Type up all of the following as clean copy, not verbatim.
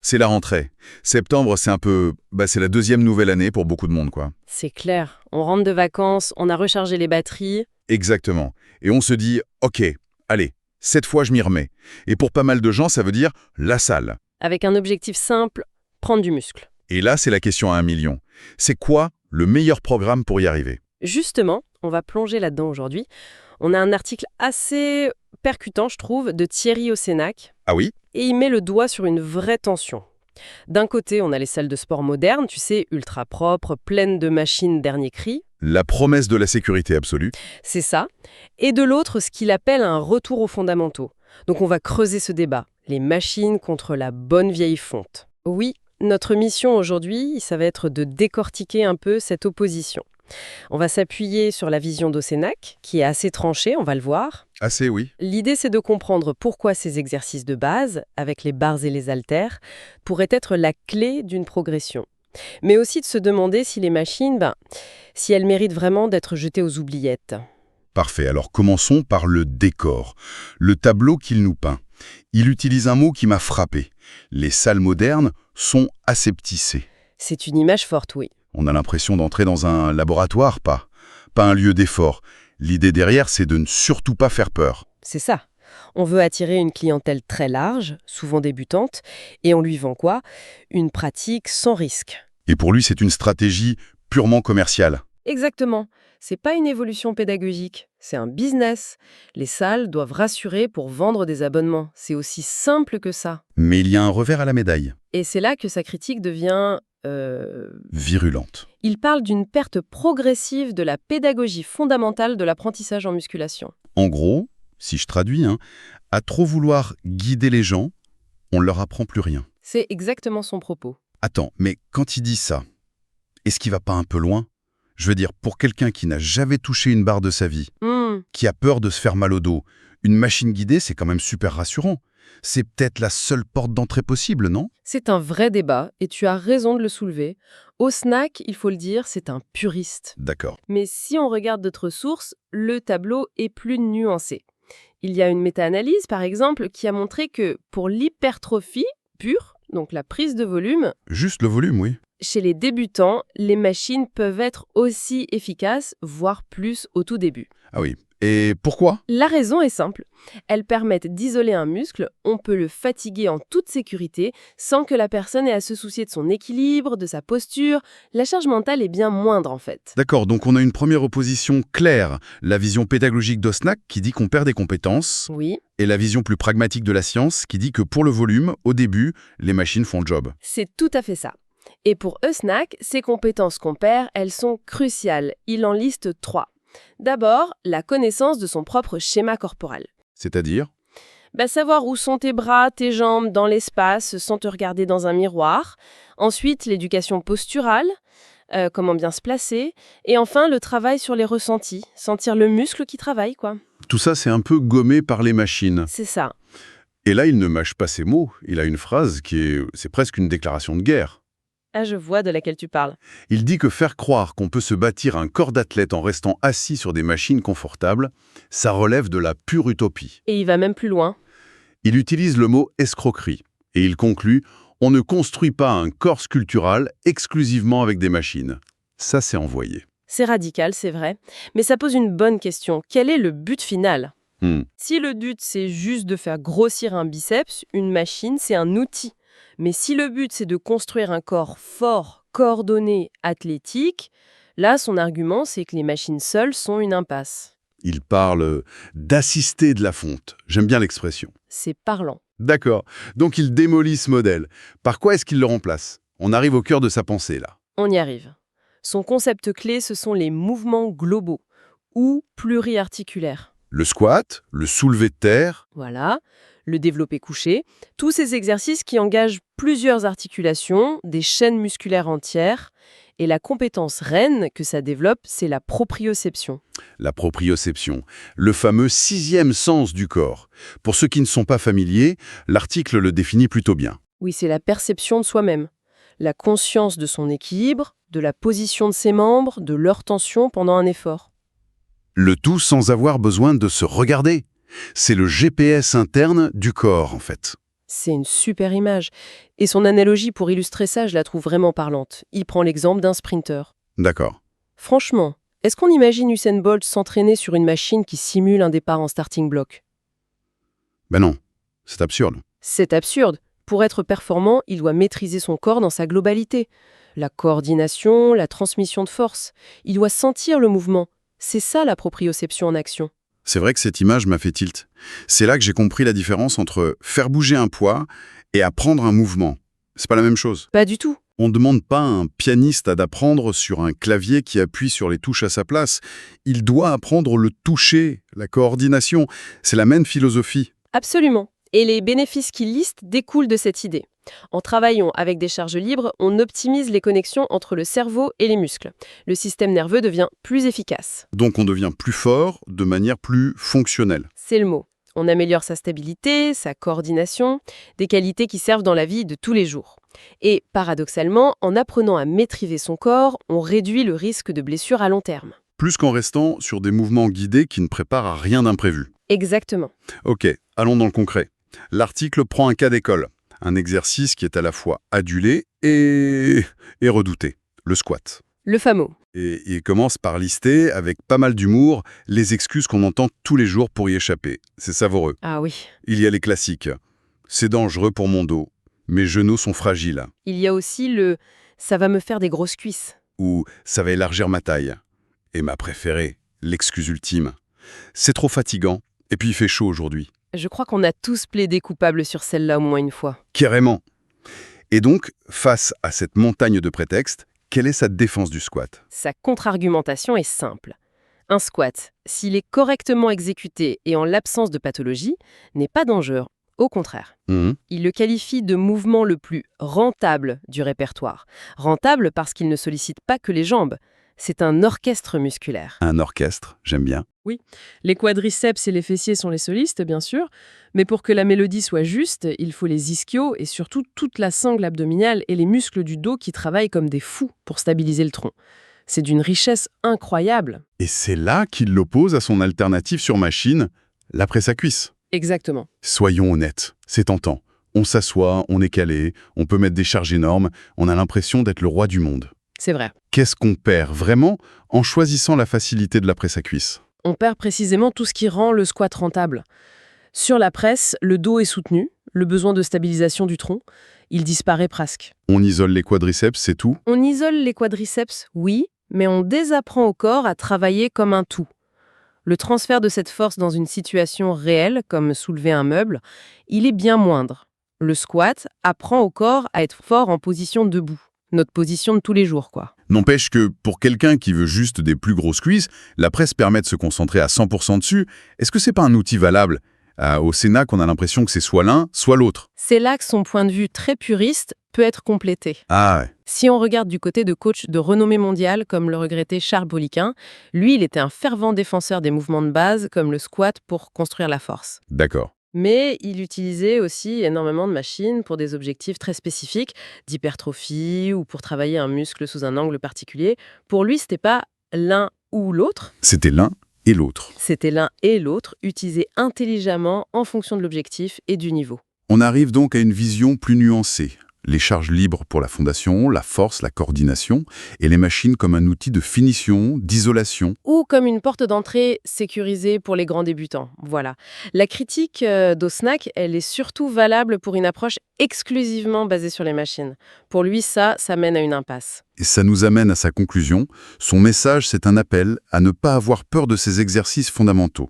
C'est la rentrée. Septembre, c'est un peu... c'est la deuxième nouvelle année pour beaucoup de monde, quoi. C'est clair. On rentre de vacances, on a rechargé les batteries. Exactement. Et on se dit, OK, allez, cette fois je m'y remets. Et pour pas mal de gens, ça veut dire la salle. Avec un objectif simple, prendre du muscle. Et là, c'est la question à 1 million. C'est quoi le meilleur programme pour y arriver? Justement, on va plonger là-dedans aujourd'hui. On a un article assez percutant, je trouve, de Thierry Ossénac. Ah oui? Et il met le doigt sur une vraie tension. D'un côté, on a les salles de sport modernes, tu sais, ultra propres, pleines de machines dernier cri. La promesse de la sécurité absolue. C'est ça. Et de l'autre, ce qu'il appelle un retour aux fondamentaux. Donc on va creuser ce débat. Les machines contre la bonne vieille fonte. Oui, notre mission aujourd'hui, ça va être de décortiquer un peu cette opposition. On va s'appuyer sur la vision d'Ossénac, qui est assez tranchée, on va le voir. Assez, oui. L'idée, c'est de comprendre pourquoi ces exercices de base, avec les barres et les haltères, pourraient être la clé d'une progression. Mais aussi de se demander si les machines, si elles méritent vraiment d'être jetées aux oubliettes. Parfait, alors commençons par le décor, le tableau qu'il nous peint. Il utilise un mot qui m'a frappé. Les salles modernes sont aseptissées. C'est une image forte, oui. On a l'impression d'entrer dans un laboratoire, pas un lieu d'effort. L'idée derrière, c'est de ne surtout pas faire peur. C'est ça. On veut attirer une clientèle très large, souvent débutante, et on lui vend quoi? Une pratique sans risque. Et pour lui, c'est une stratégie purement commerciale. Exactement. C'est pas une évolution pédagogique, c'est un business. Les salles doivent rassurer pour vendre des abonnements. C'est aussi simple que ça. Mais il y a un revers à la médaille. Et c'est là que sa critique devient... virulente. Il parle d'une perte progressive de la pédagogie fondamentale de l'apprentissage en musculation. En gros, si je traduis, à trop vouloir guider les gens, on ne leur apprend plus rien. C'est exactement son propos. Attends, mais quand il dit ça, est-ce qu'il va pas un peu loin? Je veux dire, pour quelqu'un qui n'a jamais touché une barre de sa vie, qui a peur de se faire mal au dos, une machine guidée, c'est quand même super rassurant. C'est peut-être la seule porte d'entrée possible, non? C'est un vrai débat, et tu as raison de le soulever. Ossénac, il faut le dire, c'est un puriste. D'accord. Mais si on regarde d'autres sources, le tableau est plus nuancé. Il y a une méta-analyse, par exemple, qui a montré que pour l'hypertrophie pure, donc la prise de volume, Juste le volume, oui. chez les débutants, les machines peuvent être aussi efficaces, voire plus au tout début. Ah oui. Et pourquoi? La raison est simple. Elles permettent d'isoler un muscle, on peut le fatiguer en toute sécurité, sans que la personne ait à se soucier de son équilibre, de sa posture. La charge mentale est bien moindre en fait. D'accord, donc on a une première opposition claire, la vision pédagogique d'Ossénac qui dit qu'on perd des compétences, Oui, et la vision plus pragmatique de la science qui dit que pour le volume, au début, les machines font le job. c'est tout à fait ça. Et pour Ossénac, ces compétences qu'on perd, elles sont cruciales. Il en liste 3. D'abord, la connaissance de son propre schéma corporel. C'est-à-dire? Savoir où sont tes bras, tes jambes dans l'espace sans te regarder dans un miroir. Ensuite, l'éducation posturale, comment bien se placer. Et enfin, le travail sur les ressentis, sentir le muscle qui travaille, quoi. Tout ça, c'est un peu gommé par les machines. C'est ça. Et là, il ne mâche pas ses mots. Il a une phrase c'est presque une déclaration de guerre. Ah, je vois de laquelle tu parles. Il dit que faire croire qu'on peut se bâtir un corps d'athlète en restant assis sur des machines confortables, ça relève de la pure utopie. Et il va même plus loin. Il utilise le mot escroquerie. Et il conclut « On ne construit pas un corps sculptural exclusivement avec des machines. » Ça, c'est envoyé. C'est radical, c'est vrai. Mais ça pose une bonne question. Quel est le but final? Si le but, c'est juste de faire grossir un biceps, une machine, c'est un outil. Mais si le but, c'est de construire un corps fort, coordonné, athlétique, là, son argument, c'est que les machines seules sont une impasse. Il parle d'assister de la fonte. J'aime bien l'expression. C'est parlant. D'accord. Donc il démolit ce modèle. Par quoi est-ce qu'il le remplace? On arrive au cœur de sa pensée, là. On y arrive. Son concept clé, ce sont les mouvements globaux ou pluriarticulaires. Le squat, le soulevé de terre. Voilà, le développé couché, tous ces exercices qui engagent plusieurs articulations, des chaînes musculaires entières, et la compétence reine que ça développe, c'est la proprioception. La proprioception, le fameux 6e sens du corps. Pour ceux qui ne sont pas familiers, l'article le définit plutôt bien. Oui, c'est la perception de soi-même, la conscience de son équilibre, de la position de ses membres, de leur tension pendant un effort. Le tout sans avoir besoin de se regarder. C'est le GPS interne du corps, en fait. C'est une super image. Et son analogie pour illustrer ça, je la trouve vraiment parlante. Il prend l'exemple d'un sprinter. D'accord. Franchement, est-ce qu'on imagine Usain Bolt s'entraîner sur une machine qui simule un départ en starting block? Ben non, c'est absurde. C'est absurde. Pour être performant, il doit maîtriser son corps dans sa globalité. La coordination, la transmission de force. Il doit sentir le mouvement. C'est ça la proprioception en action. C'est vrai que cette image m'a fait tilt. C'est là que j'ai compris la différence entre faire bouger un poids et apprendre un mouvement. C'est pas la même chose. Pas du tout. On ne demande pas à un pianiste d'apprendre sur un clavier qui appuie sur les touches à sa place. Il doit apprendre le toucher, la coordination. C'est la même philosophie. Absolument. Et les bénéfices qu'il liste découlent de cette idée. En travaillant avec des charges libres, on optimise les connexions entre le cerveau et les muscles. Le système nerveux devient plus efficace. Donc on devient plus fort de manière plus fonctionnelle. C'est le mot. On améliore sa stabilité, sa coordination, des qualités qui servent dans la vie de tous les jours. Et paradoxalement, en apprenant à maîtriser son corps, on réduit le risque de blessure à long terme. Plus qu'en restant sur des mouvements guidés qui ne préparent à rien d'imprévu. Exactement. Ok, allons dans le concret. L'article prend un cas d'école, un exercice qui est à la fois adulé et redouté, le squat. Le fameux. Et il commence par lister, avec pas mal d'humour, les excuses qu'on entend tous les jours pour y échapper. C'est savoureux. Ah oui. Il y a les classiques. C'est dangereux pour mon dos. Mes genoux sont fragiles. Il y a aussi le « ça va me faire des grosses cuisses ». Ou ça va élargir ma taille. Et ma préférée, l'excuse ultime. C'est trop fatigant. Et puis il fait chaud aujourd'hui. Je crois qu'on a tous plaidé coupable sur celle-là au moins une fois. Carrément. Et donc, face à cette montagne de prétextes, quelle est sa défense du squat? Sa contre-argumentation est simple. Un squat, s'il est correctement exécuté et en l'absence de pathologie, n'est pas dangereux. Au contraire. Il le qualifie de mouvement le plus rentable du répertoire. Rentable parce qu'il ne sollicite pas que les jambes. C'est un orchestre musculaire. Un orchestre, j'aime bien. Oui, les quadriceps et les fessiers sont les solistes, bien sûr, mais pour que la mélodie soit juste, il faut les ischios et surtout toute la sangle abdominale et les muscles du dos qui travaillent comme des fous pour stabiliser le tronc. C'est d'une richesse incroyable. Et c'est là qu'il l'oppose à son alternative sur machine, la presse à cuisse. Exactement. Soyons honnêtes, c'est tentant. On s'assoit, on est calé, on peut mettre des charges énormes, on a l'impression d'être le roi du monde. C'est vrai. Qu'est-ce qu'on perd vraiment en choisissant la facilité de la presse à cuisse? On perd précisément tout ce qui rend le squat rentable. Sur la presse, le dos est soutenu, le besoin de stabilisation du tronc, il disparaît presque. On isole les quadriceps, c'est tout? On isole les quadriceps, oui, mais on désapprend au corps à travailler comme un tout. Le transfert de cette force dans une situation réelle, comme soulever un meuble, il est bien moindre. Le squat apprend au corps à être fort en position debout. Notre position de tous les jours, quoi. N'empêche que, pour quelqu'un qui veut juste des plus grosses cuisses, la presse permet de se concentrer à 100% dessus. Est-ce que c'est pas un outil valable? Au Sénat, on a l'impression que c'est soit l'un, soit l'autre. C'est là que son point de vue très puriste peut être complété. Ah ouais. Si on regarde du côté de coach de renommée mondiale, comme le regretté Charles Poliquin, lui, il était un fervent défenseur des mouvements de base, comme le squat, pour construire la force. D'accord. Mais il utilisait aussi énormément de machines pour des objectifs très spécifiques, d'hypertrophie ou pour travailler un muscle sous un angle particulier. Pour lui, c'était pas l'un ou l'autre. C'était l'un et l'autre. C'était l'un et l'autre, utilisés intelligemment en fonction de l'objectif et du niveau. On arrive donc à une vision plus nuancée. Les charges libres pour la fondation, la force, la coordination, et les machines comme un outil de finition, d'isolation. Ou comme une porte d'entrée sécurisée pour les grands débutants. Voilà. La critique d'Osnack, elle est surtout valable pour une approche exclusivement basée sur les machines. Pour lui, ça mène à une impasse. Et ça nous amène à sa conclusion. Son message, c'est un appel à ne pas avoir peur de ces exercices fondamentaux.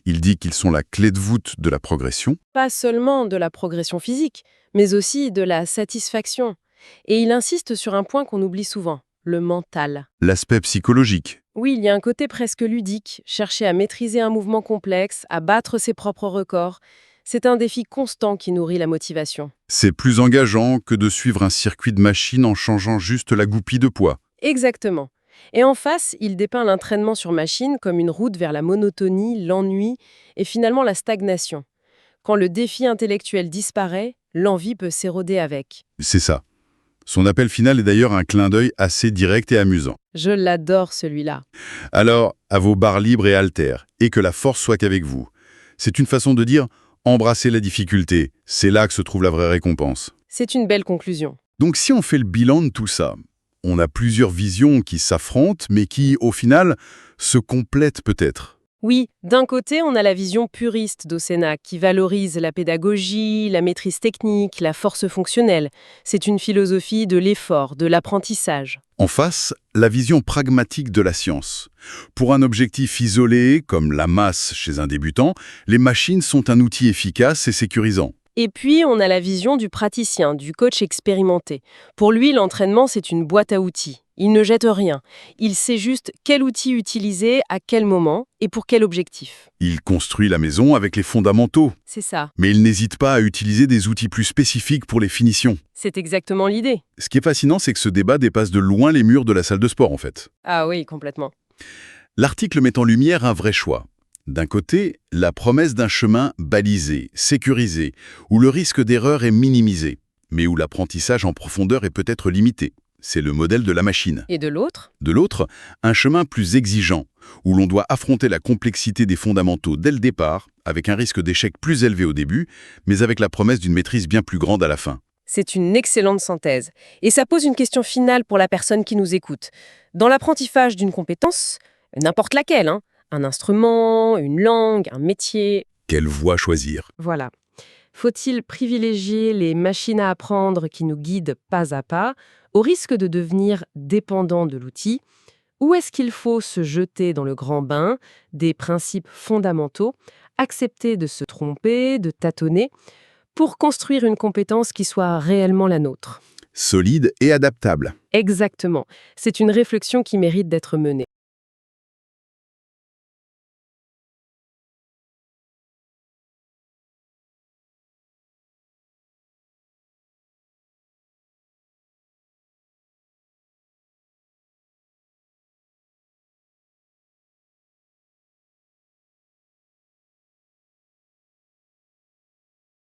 Il dit qu'ils sont la clé de voûte de la progression. Pas seulement de la progression physique, mais aussi de la satisfaction. Et il insiste sur un point qu'on oublie souvent, le mental. L'aspect psychologique. Oui, il y a un côté presque ludique, chercher à maîtriser un mouvement complexe, à battre ses propres records. C'est un défi constant qui nourrit la motivation. C'est plus engageant que de suivre un circuit de machine en changeant juste la goupille de poids. Exactement. Et en face, il dépeint l'entraînement sur machine comme une route vers la monotonie, l'ennui et finalement la stagnation. Quand le défi intellectuel disparaît, l'envie peut s'éroder avec. C'est ça. Son appel final est d'ailleurs un clin d'œil assez direct et amusant. Je l'adore celui-là. Alors, à vos barres libres et haltères, et que la force soit qu'avec vous. C'est une façon de dire, Embrasser la difficulté, c'est là que se trouve la vraie récompense. C'est une belle conclusion. Donc si on fait le bilan de tout ça, on a plusieurs visions qui s'affrontent, mais qui, au final, se complètent peut-être. Oui, d'un côté, on a la vision puriste d'Osséna qui valorise la pédagogie, la maîtrise technique, la force fonctionnelle. C'est une philosophie de l'effort, de l'apprentissage. En face, la vision pragmatique de la science. Pour un objectif isolé, comme la masse chez un débutant, les machines sont un outil efficace et sécurisant. Et puis, on a la vision du praticien, du coach expérimenté. Pour lui, l'entraînement, c'est une boîte à outils. Il ne jette rien. Il sait juste quel outil utiliser, à quel moment et pour quel objectif. Il construit la maison avec les fondamentaux. C'est ça. Mais il n'hésite pas à utiliser des outils plus spécifiques pour les finitions. C'est exactement l'idée. Ce qui est fascinant, c'est que ce débat dépasse de loin les murs de la salle de sport, en fait. Ah oui, complètement. L'article met en lumière un vrai choix. D'un côté, la promesse d'un chemin balisé, sécurisé, où le risque d'erreur est minimisé, mais où l'apprentissage en profondeur est peut-être limité. C'est le modèle de la machine. Et de l'autre ? De l'autre, un chemin plus exigeant, où l'on doit affronter la complexité des fondamentaux dès le départ, avec un risque d'échec plus élevé au début, mais avec la promesse d'une maîtrise bien plus grande à la fin. C'est une excellente synthèse. Et ça pose une question finale pour la personne qui nous écoute. Dans l'apprentissage d'une compétence, n'importe laquelle, un instrument, une langue, un métier. Quelle voie choisir ? Voilà. Faut-il privilégier les machines à apprendre qui nous guident pas à pas, au risque de devenir dépendant de l'outil, ou est-ce qu'il faut se jeter dans le grand bain des principes fondamentaux, accepter de se tromper, de tâtonner, pour construire une compétence qui soit réellement la nôtre ? Solide et adaptable. Exactement. C'est une réflexion qui mérite d'être menée.